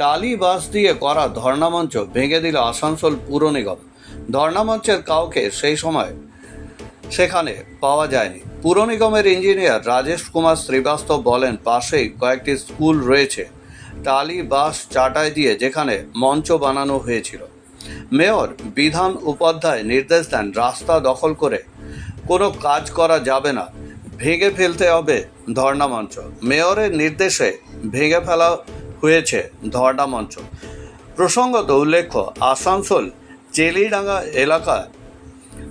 টালি বাস দিয়ে করা ধর্ণামঞ্চ ভেঙে দিল আসানসোল পুর নিগম। ধর্ণামঞ্চের কাউকে সেই সময় সেখানে পাওয়া যায়নি। পুর নিগমের ইঞ্জিনিয়ার রাজেশ কুমার শ্রীবাস্তব বলেন, পাশেই কয়েকটি স্কুল রয়েছে, টালি বাস চাটাই দিয়ে যেখানে মঞ্চ বানানো হয়েছিল। মেয়র বিধান উপাধ্যায় নির্দেশ দেন, রাস্তা দখল করে কোনো কাজ করা যাবে না, ভেঙে ফেলতে হবে ধর্ণামঞ্চ। মেয়রের নির্দেশে ভেঙে ফেলা হয়েছে ধর্ণামঞ্চ। প্রসঙ্গত উল্লেখ্য, আসানসোল চেলিডাঙ্গা এলাকায়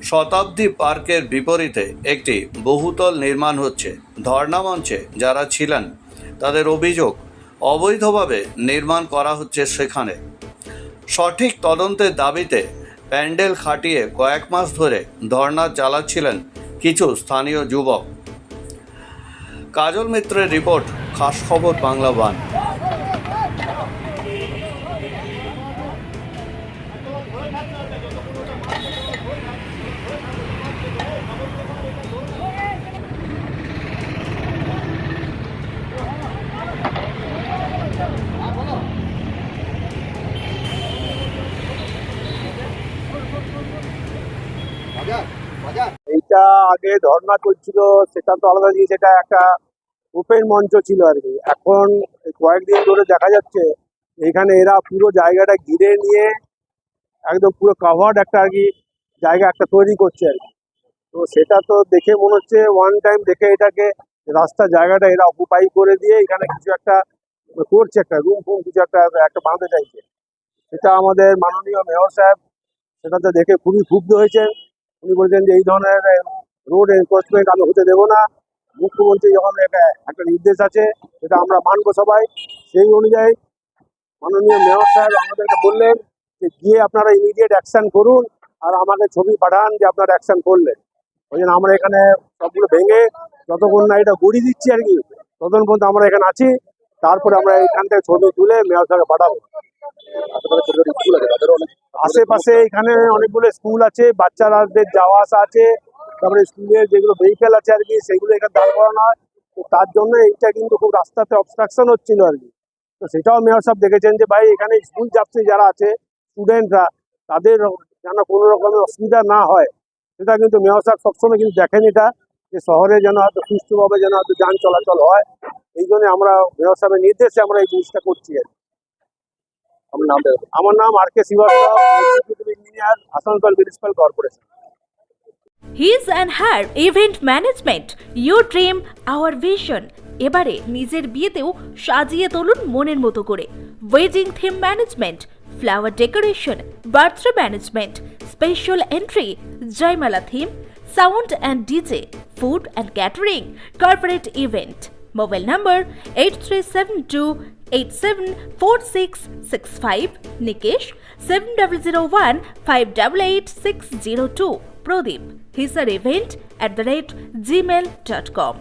শতাব্দী পার্কের বিপরীতে একটি বহুতল নির্মাণ হচ্ছে। ধর্ণামঞ্চে যারা ছিলেন তাদের অভিযোগ, অবৈধভাবে নির্মাণ করা হচ্ছে সেখানে। সঠিক তদন্তের দাবিতে প্যান্ডেল খাটিয়ে কয়েক মাস ধরে ধর্ণা চালাচ্ছিলেন কিছু স্থানীয় যুবক। কাজল মিত্রের রিপোর্ট, খাস খবর বাংলা ওয়ান। এইটা আগে ধর্ণা চলছিল, সেটা তো আলাদা জিনিস, এটা একটা ওপেন মঞ্চ ছিল আর কি। এখন কয়েকদিন ধরে দেখা যাচ্ছে এখানে এরা পুরো জায়গাটা ঘিরে নিয়ে একদম পুরো কাভার্ড একটা আর কি জায়গা একটা তৈরি করছে আর কি। তো সেটা তো দেখে মনে হচ্ছে ওয়ান টাইম দেখে এটাকে রাস্তা জায়গাটা এরা অকুপাই করে দিয়ে এখানে কিছু একটা করছে, একটা রুম ফুম কিছু একটা একটা বাঁধতে চাইছে। সেটা আমাদের মাননীয় মেয়র সাহেব সেটাতে দেখে খুবই ক্ষুব্ধ হয়েছেন। উনি বলছেন যে এই ধরনের রোড এনক্রোচমেন্ট আমি হতে দেবো না। মুখ্যমন্ত্রী যখন একটা নির্দেশ আছে সেটা আমরা মানবো সবাই। সেই অনুযায়ী মাননীয় মেয়র সাহেব আমাদেরকে বললেন যে গিয়ে আপনারা ইমিডিয়েট অ্যাকশন করুন আর আমাকে ছবি পাঠান যে আপনারা অ্যাকশন করলেন। ওই জন্য আমরা এখানে সবগুলো ভেঙে যতক্ষণ না এটা গড়িয়ে দিচ্ছি আর কি, ততক্ষণ পর্যন্ত আমরা এখানে আছি। তারপরে আমরা এখান থেকে ছবি তুলে মেয়র সাহেবকে পাঠাবো। আশেপাশে এখানে অনেকগুলো স্কুল আছে, বাচ্চাদের যাওয়া আসা আছে, তারপরে স্কুলের যেগুলো ভেহিকেল আছে আর কি সেগুলো এখানে দাঁড় করানো হয়। তো তার জন্য এইটা কিন্তু খুব রাস্তাতে অবস্ট্রাকশন হচ্ছিল আর কি। তো সেটাও মেয়র সাহেব দেখেছেন যে ভাই এখানে স্কুল যাত্রী যারা আছে স্টুডেন্টরা, তাদের যেন কোনো রকমের অসুবিধা না হয়, সেটা কিন্তু মেয়র সাহেব সবসময় কিন্তু দেখেন এটা, যে শহরে যেন হয়তো সুষ্ঠুভাবে যেন হয়তো যান চলাচল হয়। এই জন্য আমরা মেয়র সাহেবের নির্দেশে আমরা এই জিনিসটা করছি আর কি। আমার নাম R K. Srivastava, executive engineer, Asansol municipal corporation. His and her event management, your dream, our vision. এবারে নিজের বিয়েতেও সাজিয়ে তুলুন মনের মতো করে। Wedding theme management, flower decoration, birthday management, special entry, jaimala theme, sound and DJ, food and catering, corporate event. Mobile number 8372874665, Nikesh 7001588602, Pradeep, hisarevent@gmail.com.